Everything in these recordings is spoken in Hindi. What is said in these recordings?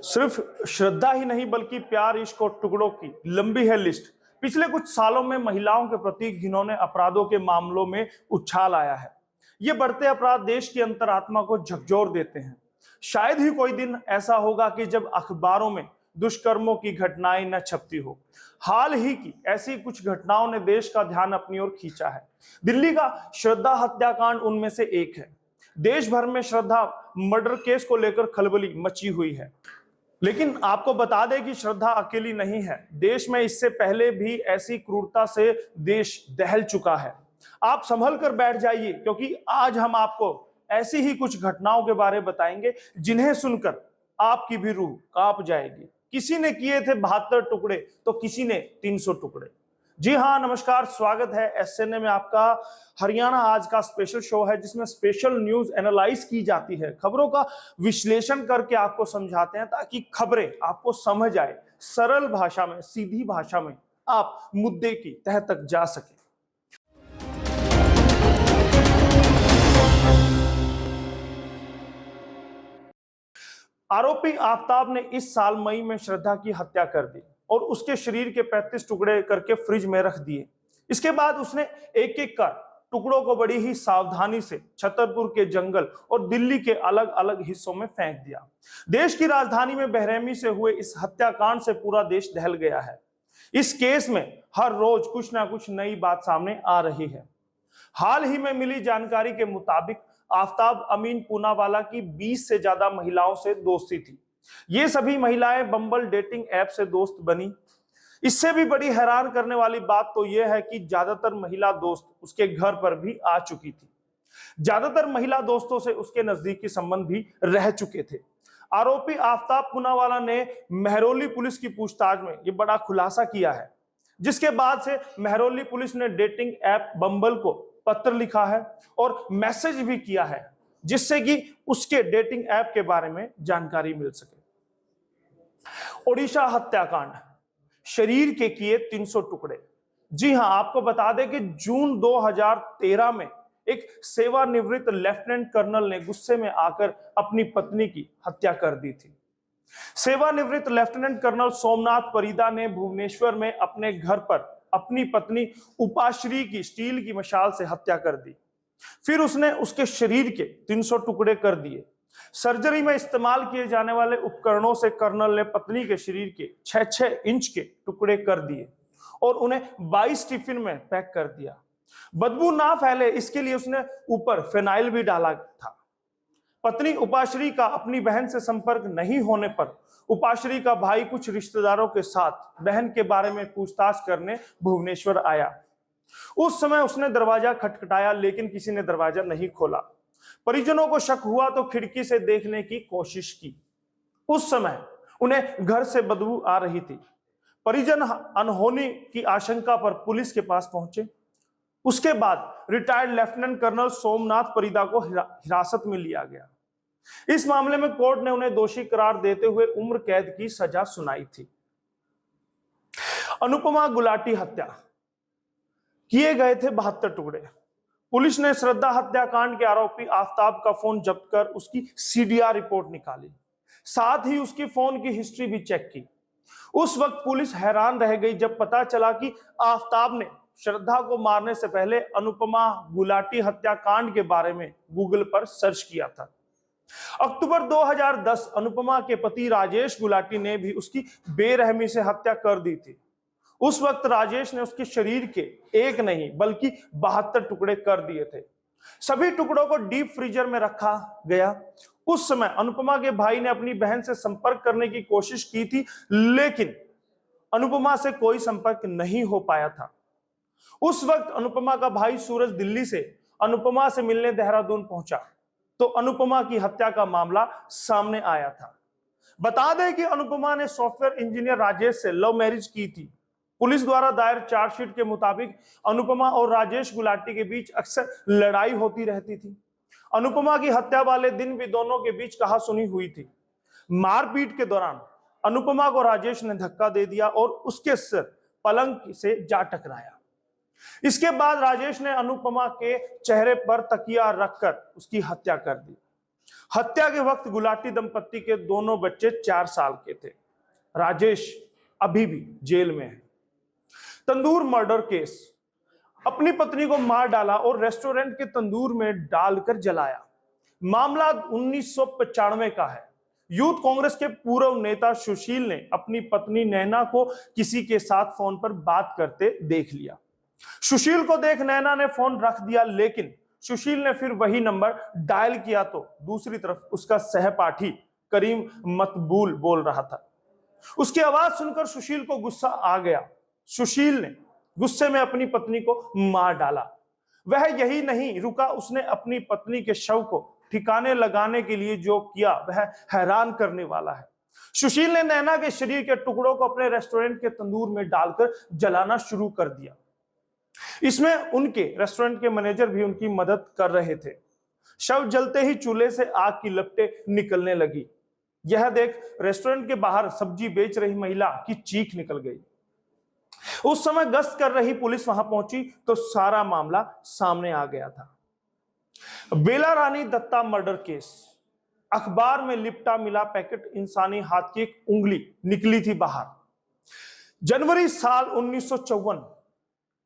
सिर्फ श्रद्धा ही नहीं बल्कि प्यार, इश्क और टुकड़ों की लंबी है लिस्ट। पिछले कुछ सालों में महिलाओं के प्रति घिनौने अपराधों के मामलों में उछाल आया है। ये बढ़ते अपराध देश की अंतरात्मा को झकझोर देते हैं। शायद ही कोई दिन ऐसा होगा कि जब अखबारों में दुष्कर्मों की घटनाएं न छपती हो। हाल ही की ऐसी कुछ घटनाओं ने देश का ध्यान अपनी ओर खींचा है। दिल्ली का श्रद्धा हत्याकांड उनमें से एक है। देश भर में श्रद्धा मर्डर केस को लेकर खलबली मची हुई है। लेकिन आपको बता दें कि श्रद्धा अकेली नहीं है। देश में इससे पहले भी ऐसी क्रूरता से देश दहल चुका है। आप संभल कर बैठ जाइए, क्योंकि आज हम आपको ऐसी ही कुछ घटनाओं के बारे में बताएंगे जिन्हें सुनकर आपकी भी रूह कांप जाएगी। किसी ने किए थे 72 टुकड़े तो किसी ने 300 टुकड़े। जी हाँ, नमस्कार, स्वागत है एसएनए में आपका। हरियाणा आज का स्पेशल शो है जिसमें स्पेशल न्यूज एनालाइज की जाती है। खबरों का विश्लेषण करके आपको समझाते हैं ताकि खबरें आपको समझ आए, सरल भाषा में, सीधी भाषा में आप मुद्दे की तह तक जा सके। आरोपी आफ्ताब ने इस साल मई में श्रद्धा की हत्या कर दी और उसके शरीर के 35 टुकड़े करके फ्रिज में रख दिए। इसके बाद उसने एक एक कर टुकड़ों को बड़ी ही सावधानी से छतरपुर के जंगल और दिल्ली के अलग अलग हिस्सों में फेंक दिया। देश की राजधानी में बेरहमी से हुए इस हत्याकांड से पूरा देश दहल गया है। इस केस में हर रोज कुछ ना कुछ नई बात सामने आ रही है। हाल ही में मिली जानकारी के मुताबिक आफ्ताब अमीन पूनावाला की 20 से ज्यादा महिलाओं से दोस्ती थी। ये सभी महिलाएं बम्बल डेटिंग ऐप से दोस्त बनी। इससे भी बड़ी हैरान करने वाली बात तो यह है कि ज्यादातर महिला दोस्त उसके घर पर भी आ चुकी थी। ज्यादातर महिला दोस्तों से उसके नजदीकी संबंध भी रह चुके थे। आरोपी आफ्ताब पूनावाला ने महरौली पुलिस की पूछताछ में यह बड़ा खुलासा किया है, जिसके बाद से महरौली पुलिस ने डेटिंग ऐप बम्बल को पत्र लिखा है और मैसेज भी किया है, जिससे कि उसके डेटिंग ऐप के बारे में जानकारी मिल सके। ओडिशा हत्याकांड, शरीर के किए 300 टुकड़े। जी हां, आपको बता दें कि जून 2013 में एक सेवानिवृत्त लेफ्टिनेंट कर्नल ने गुस्से में आकर अपनी पत्नी की हत्या कर दी थी। सेवानिवृत्त लेफ्टिनेंट कर्नल सोमनाथ परिदा ने भुवनेश्वर में अपने घर पर अपनी पत्नी उपाश्री की स्टील की मशाल से हत्या कर दी। फिर उसने उसके शरीर के 300 टुकड़े कर दिए। सर्जरी में इस्तेमाल किए जाने वाले उपकरणों से कर्नल ने पत्नी के शरीर के 6-6 इंच के टुकड़े कर दिए और उन्हें 22 टिफिन में पैक कर दिया। बदबू ना फैले इसके लिए उसने ऊपर फिनाइल भी डाला था। पत्नी उपाश्री का अपनी बहन से संपर्क नहीं होने पर उपाश्री का भाई कुछ रिश्तेदारों के साथ बहन के बारे में पूछताछ करने भुवनेश्वर आया। उस समय उसने दरवाजा खटखटाया, लेकिन किसी ने दरवाजा नहीं खोला। परिजनों को शक हुआ तो खिड़की से देखने की कोशिश की। उस समय उन्हें घर से बदबू आ रही थी। परिजन अनहोनी की आशंका पर पुलिस के पास पहुंचे। उसके बाद retired lieutenant colonel Somnath Parida को हिरासत में लिया गया। इस मामले में कोर्ट ने उन्हें दोषी करार देते हुए उम्र कैद की सजा सुनाई थी। अनुपमा गुलाटी हत्या, किए गए थे 72 टुकड़े। पुलिस ने श्रद्धा हत्याकांड के आरोपी आफ्ताब का फोन जब्त कर उसकी सीडीआर रिपोर्ट निकाली। साथ ही उसकी फोन की हिस्ट्री भी चेक की। उस वक्त पुलिस हैरान रह गई जब पता चला कि आफ्ताब ने श्रद्धा को मारने से पहले अनुपमा गुलाटी हत्याकांड के बारे में गूगल पर सर्च किया था। अक्टूबर 2010 अनुपमा के पति राजेश गुलाटी ने भी उसकी बेरहमी से हत्या कर दी थी। उस वक्त राजेश ने उसके शरीर के एक नहीं बल्कि 72 टुकड़े कर दिए थे। सभी टुकड़ों को डीप फ्रीजर में रखा गया। उस समय अनुपमा के भाई ने अपनी बहन से संपर्क करने की कोशिश की थी, लेकिन अनुपमा से कोई संपर्क नहीं हो पाया था। उस वक्त अनुपमा का भाई सूरज दिल्ली से अनुपमा से मिलने देहरादून पहुंचा तो अनुपमा की हत्या का मामला सामने आया था। बता दें कि अनुपमा ने सॉफ्टवेयर इंजीनियर राजेश से लव मैरिज की थी। पुलिस द्वारा दायर चार्जशीट के मुताबिक अनुपमा और राजेश गुलाटी के बीच अक्सर लड़ाई होती रहती थी। अनुपमा की हत्या वाले दिन भी दोनों के बीच कहासुनी हुई थी। मारपीट के दौरान अनुपमा को राजेश ने धक्का दे दिया और उसके सिर पलंग से जा टकराया। इसके बाद राजेश ने अनुपमा के चेहरे पर तकिया रखकर उसकी हत्या कर दी। हत्या के वक्त गुलाटी दंपत्ति के दोनों बच्चे 4 साल के थे। राजेश अभी भी जेल में है। तंदूर मर्डर केस। अपनी पत्नी को मार डाला और रेस्टोरेंट के तंदूर में डालकर जलाया। मामला 1995 का है। यूथ कांग्रेस के पूर्व नेता सुशील ने अपनी पत्नी नैना को किसी के साथ फोन पर बात करते देख लिया। सुशील को देख नैना ने फोन रख दिया, लेकिन सुशील ने फिर वही नंबर डायल किया तो दूसरी तरफ उसका सहपाठी करीम मतबूल बोल रहा था। उसकी आवाज सुनकर सुशील को गुस्सा आ गया। सुशील ने गुस्से में अपनी पत्नी को मार डाला। वह यही नहीं रुका, उसने अपनी पत्नी के शव को ठिकाने लगाने के लिए जो किया वह हैरान करने वाला है। सुशील ने नैना के शरीर के टुकड़ों को अपने रेस्टोरेंट के तंदूर में डालकर जलाना शुरू कर दिया। इसमें उनके रेस्टोरेंट के मैनेजर भी उनकी मदद कर रहे थे। शव जलते ही चूल्हे से आग की लपटें निकलने लगी। यह देख रेस्टोरेंट के बाहर सब्जी बेच रही महिला की चीख निकल गई। उस समय गश्त कर रही पुलिस वहां पहुंची तो सारा मामला सामने आ गया था। बेला रानी दत्ता मर्डर केस। अखबार में लिपटा मिला पैकेट इंसानी हाथ की एक उंगली निकली थी बाहर। जनवरी साल 1954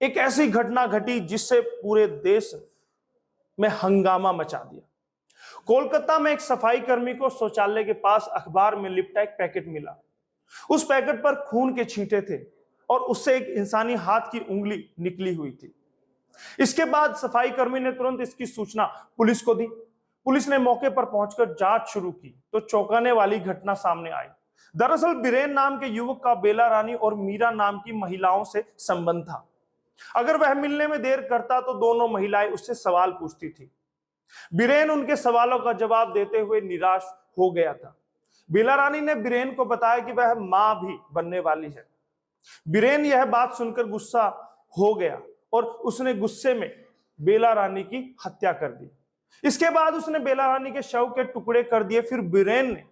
एक ऐसी घटना घटी जिससे पूरे देश में हंगामा मचा दिया। कोलकाता में एक सफाई कर्मी को शौचालय के पास अखबार में लिपटा एक पैकेट मिला। उस पैकेट पर खून के छींटे थे और उससे एक इंसानी हाथ की उंगली निकली हुई थी। इसके बाद सफाई कर्मी ने तुरंत इसकी सूचना पुलिस को दी। पुलिस ने मौके पर पहुंचकर जांच शुरू की तो चौंकाने वाली घटना सामने आई। दरअसल बीरेन नाम के युवक का बेला रानी और मीरा नाम की महिलाओं से संबंध था। अगर वह मिलने में देर करता तो दोनों महिलाएं उससे सवाल पूछती थी। बीरेन उनके सवालों का जवाब देते हुए निराश हो गया था। बेला रानी ने बीरेन को बताया कि वह मां भी बनने वाली है। बीरेन यह बात सुनकर गुस्सा हो गया और उसने गुस्से में बेला रानी की हत्या कर दी। इसके बाद उसने बेला रानी के शव के टुकड़े कर दिए। फिर बीरेन ने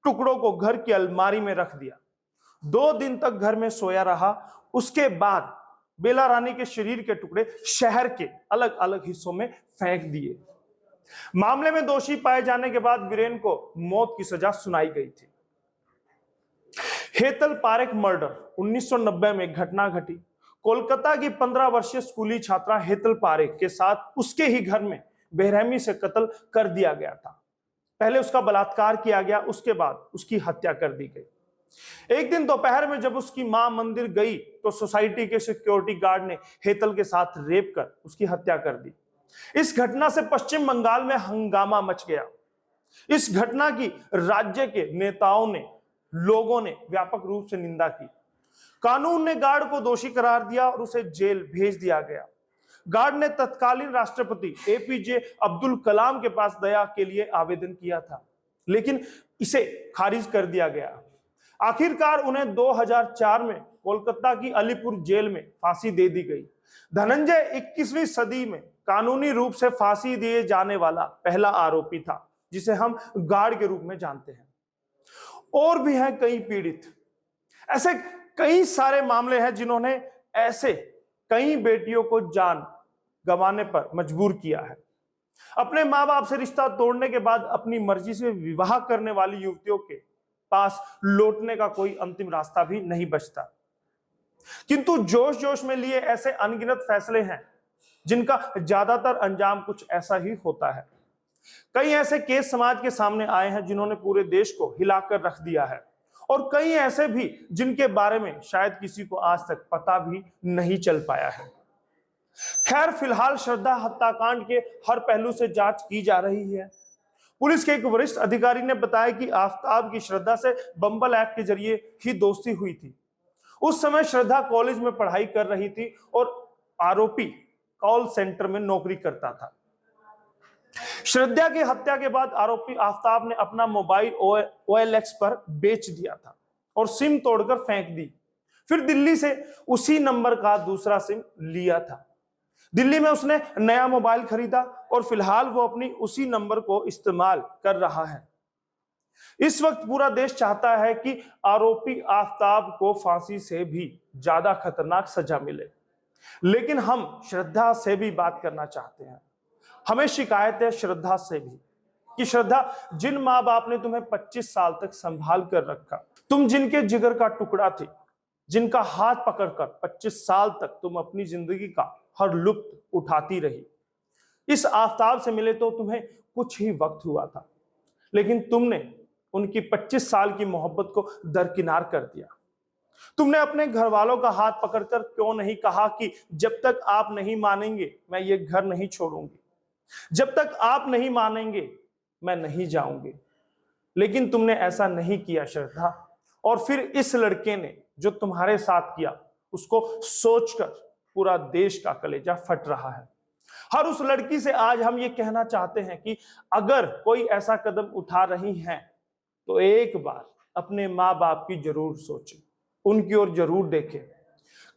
टुकड़ों को घर की अलमारी में रख दिया। 2 दिन तक घर में सोया रहा। उसके बाद बेला रानी के शरीर के टुकड़े शहर के अलग अलग हिस्सों में फेंक दिए। मामले में दोषी पाए जाने के बाद बीरेन को मौत की सजा सुनाई गई थी। हेतल पारेख मर्डर। 1990 में घटना घटी। कोलकाता की 15 वर्षीय स्कूली छात्रा हेतल पारेख के साथ उसके ही घर में बेरहमी से कत्ल कर दिया गया था। पहले उसका बलात्कार किया गया, उसके बाद उसकी हत्या कर दी गई। एक दिन दोपहर में जब उसकी मां मंदिर गई तो सोसाइटी के सिक्योरिटी गार्ड ने हेतल के साथ रेप कर उसकी हत्या कर दी। इस घटना से पश्चिम बंगाल में हंगामा मच गया। इस घटना की राज्य के नेताओं ने, लोगों ने व्यापक रूप से निंदा की। कानून ने गार्ड को दोषी करार दिया और उसे जेल भेज दिया गया। गार्ड ने तत्कालीन राष्ट्रपति एपीजे अब्दुल कलाम के पास दया के लिए आवेदन किया था, लेकिन इसे खारिज कर दिया गया। आखिरकार उन्हें 2004 में कोलकाता की अलीपुर जेल में फांसी दे दी गई। धनंजय 21वीं सदी में कानूनी रूप से फांसी दिए जाने वाला पहला आरोपी था, जिसे हम गार्ड के रूप में जानते हैं। और भी हैं कई पीड़ित। ऐसे कई सारे मामले हैं जिन्होंने ऐसे कई बेटियों को जान गंवाने पर मजबूर किया है। अपने मां बाप से रिश्ता तोड़ने के बाद अपनी मर्जी से विवाह करने वाली युवतियों के पास लौटने का कोई अंतिम रास्ता भी नहीं बचता। किंतु जोश जोश में लिए ऐसे अनगिनत फैसले हैं जिनका ज्यादातर अंजाम कुछ ऐसा ही होता है। कई ऐसे केस समाज के सामने आए हैं जिन्होंने पूरे देश को हिलाकर रख दिया है, और कई ऐसे भी जिनके बारे में शायद किसी को आज तक पता भी नहीं चल पाया है। खैर, फिलहाल श्रद्धा हत्याकांड के हर पहलू से जांच की जा रही है। पुलिस के एक वरिष्ठ अधिकारी ने बताया कि आफ्ताब की श्रद्धा से बम्बल ऐप के जरिए ही दोस्ती हुई थी। उस समय श्रद्धा कॉलेज में पढ़ाई कर रही थी और आरोपी कॉल सेंटर में नौकरी करता था। श्रद्धा की हत्या के बाद आरोपी आफ्ताब ने अपना मोबाइल OLX पर बेच दिया था और सिम तोड़कर फेंक दी। फिर दिल्ली से उसी नंबर का दूसरा सिम लिया था। दिल्ली में उसने नया मोबाइल खरीदा और फिलहाल वो अपनी उसी नंबर को इस्तेमाल कर रहा है। इस वक्त पूरा देश चाहता है कि आरोपी आफ्ताब को फांसी से भी ज्यादा खतरनाक सजा मिले, लेकिन हम श्रद्धा से भी बात करना चाहते हैं। हमें शिकायत है श्रद्धा से भी कि श्रद्धा, जिन माँ बाप ने तुम्हें 25 साल तक संभाल कर रखा, तुम जिनके जिगर का टुकड़ा थे, जिनका हाथ पकड़कर 25 साल तक तुम अपनी जिंदगी का हर लुत्फ उठाती रही, इस आफताब से मिले तो तुम्हें कुछ ही वक्त हुआ था, लेकिन तुमने उनकी 25 साल की मोहब्बत को दरकिनार कर दिया। तुमने अपने घर वालों का हाथ पकड़कर क्यों नहीं कहा कि जब तक आप नहीं मानेंगे मैं ये घर नहीं छोड़ूंगी, जब तक आप नहीं मानेंगे मैं नहीं जाऊंगी। लेकिन तुमने ऐसा नहीं किया श्रद्धा, और फिर इस लड़के ने जो तुम्हारे साथ किया उसको सोचकर पूरा देश का कलेजा फट रहा है। हर उस लड़की से आज हम ये कहना चाहते हैं कि अगर कोई ऐसा कदम उठा रही है तो एक बार अपने माँ बाप की जरूर सोचें, उनकी ओर जरूर देखें।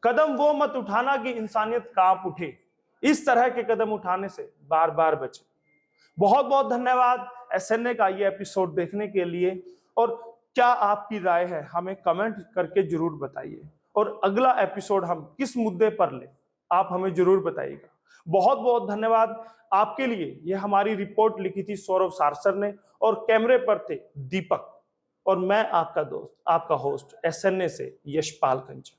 कदम वो मत उठाना कि इंसानियत कांप उठे, इस तरह के कदम उठाने से बार बार बचे। बहुत बहुत धन्यवाद एसएनए का ये एपिसोड देखने के लिए, और क्या आपकी राय है हमें कमेंट करके जरूर बताइए, और अगला एपिसोड हम किस मुद्दे पर ले आप हमें जरूर बताइएगा। बहुत बहुत धन्यवाद आपके लिए। यह हमारी रिपोर्ट लिखी थी सौरभ सारसर ने, और कैमरे पर थे दीपक, और मैं आपका दोस्त, आपका होस्ट एसएनए से यशपाल कंचा।